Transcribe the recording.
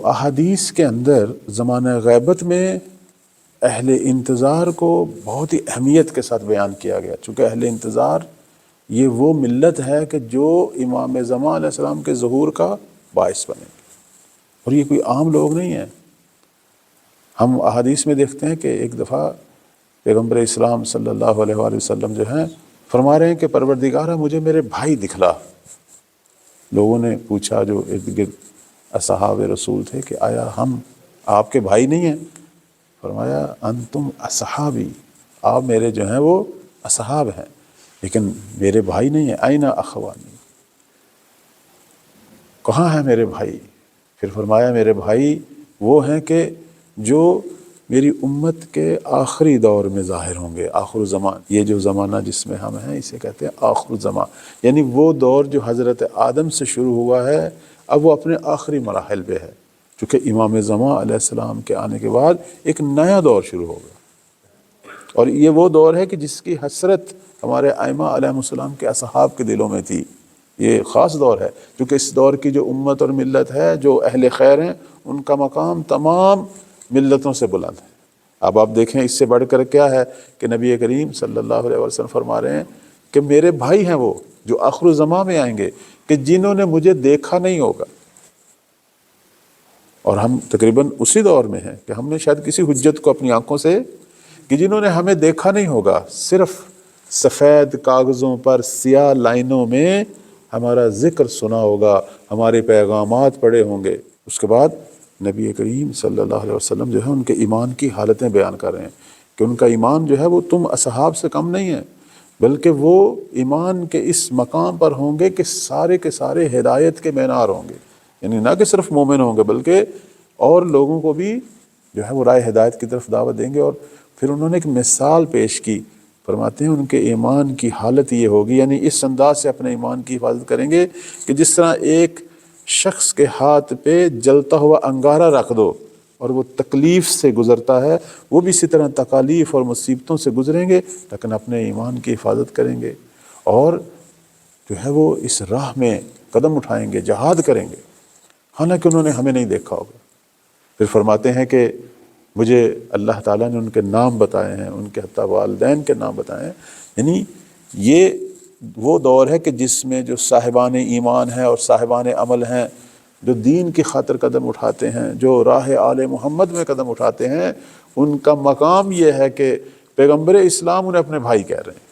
احادیث کے اندر زمانہ غیبت میں اہل انتظار کو بہت ہی اہمیت کے ساتھ بیان کیا گیا، چونکہ اہل انتظار یہ وہ ملت ہے کہ جو امام زمان علیہ السلام کے ظہور کا باعث بنے گی، اور یہ کوئی عام لوگ نہیں ہیں۔ ہم احادیث میں دیکھتے ہیں کہ ایک دفعہ پیغمبر اسلام صلی اللہ علیہ وآلہ وسلم جو ہیں فرما رہے ہیں کہ پروردگارہ مجھے میرے بھائی دکھلا۔ لوگوں نے پوچھا جو ارد گرد اصحاب رسول تھے کہ آیا ہم آپ کے بھائی نہیں ہیں؟ فرمایا انتم اصحابی، آپ میرے جو ہیں وہ اصحاب ہیں لیکن میرے بھائی نہیں ہیں۔ اینا اخوانی، کہاں ہیں میرے بھائی؟ پھر فرمایا میرے بھائی وہ ہیں کہ جو میری امت کے آخری دور میں ظاہر ہوں گے، آخر الزمان۔ یہ جو زمانہ جس میں ہم ہیں اسے کہتے ہیں آخر الزمان، یعنی وہ دور جو حضرت آدم سے شروع ہوا ہے اب وہ اپنے آخری مراحل پہ ہے، چونکہ امام زمان علیہ السلام کے آنے کے بعد ایک نیا دور شروع ہوگا، اور یہ وہ دور ہے کہ جس کی حسرت ہمارے ائمہ علیہ السلام کے اصحاب کے دلوں میں تھی۔ یہ خاص دور ہے کیونکہ اس دور کی جو امت اور ملت ہے، جو اہل خیر ہیں، ان کا مقام تمام ملتوں سے بلند ہے۔ اب آپ دیکھیں اس سے بڑھ کر کیا ہے کہ نبی کریم صلی اللہ علیہ وسلم فرما رہے ہیں کہ میرے بھائی ہیں وہ جو آخر الزمان میں آئیں گے، کہ جنہوں نے مجھے دیکھا نہیں ہوگا۔ اور ہم تقریباً اسی دور میں ہیں کہ ہم نے شاید کسی حجت کو اپنی آنکھوں سے، کہ جنہوں نے ہمیں دیکھا نہیں ہوگا، صرف سفید کاغذوں پر سیاہ لائنوں میں ہمارا ذکر سنا ہوگا، ہمارے پیغامات پڑھے ہوں گے۔ اس کے بعد نبی کریم صلی اللہ علیہ وسلم جو ہے ان کے ایمان کی حالتیں بیان کر رہے ہیں کہ ان کا ایمان جو ہے وہ تم اصحاب سے کم نہیں ہے، بلکہ وہ ایمان کے اس مقام پر ہوں گے کہ سارے کے سارے ہدایت کے مینار ہوں گے، یعنی نہ کہ صرف مومن ہوں گے بلکہ اور لوگوں کو بھی جو ہے وہ راہ ہدایت کی طرف دعوت دیں گے۔ اور پھر انہوں نے ایک مثال پیش کی، فرماتے ہیں ان کے ایمان کی حالت یہ ہوگی، یعنی اس انداز سے اپنے ایمان کی حفاظت کریں گے کہ جس طرح ایک شخص کے ہاتھ پہ جلتا ہوا انگارہ رکھ دو اور وہ تکلیف سے گزرتا ہے، وہ بھی اسی طرح تکالیف اور مصیبتوں سے گزریں گے لیکن اپنے ایمان کی حفاظت کریں گے، اور جو ہے وہ اس راہ میں قدم اٹھائیں گے، جہاد کریں گے، حالانکہ انہوں نے ہمیں نہیں دیکھا ہوگا۔ پھر فرماتے ہیں کہ مجھے اللہ تعالیٰ نے ان کے نام بتائے ہیں، ان کے حتیٰ والدین کے نام بتائے ہیں، یعنی یہ وہ دور ہے کہ جس میں جو صاحبان ایمان ہیں اور صاحبان عمل ہیں، جو دین کی خاطر قدم اٹھاتے ہیں، جو راہ آل محمد میں قدم اٹھاتے ہیں، ان کا مقام یہ ہے کہ پیغمبر اسلام انہیں اپنے بھائی کہہ رہے ہیں۔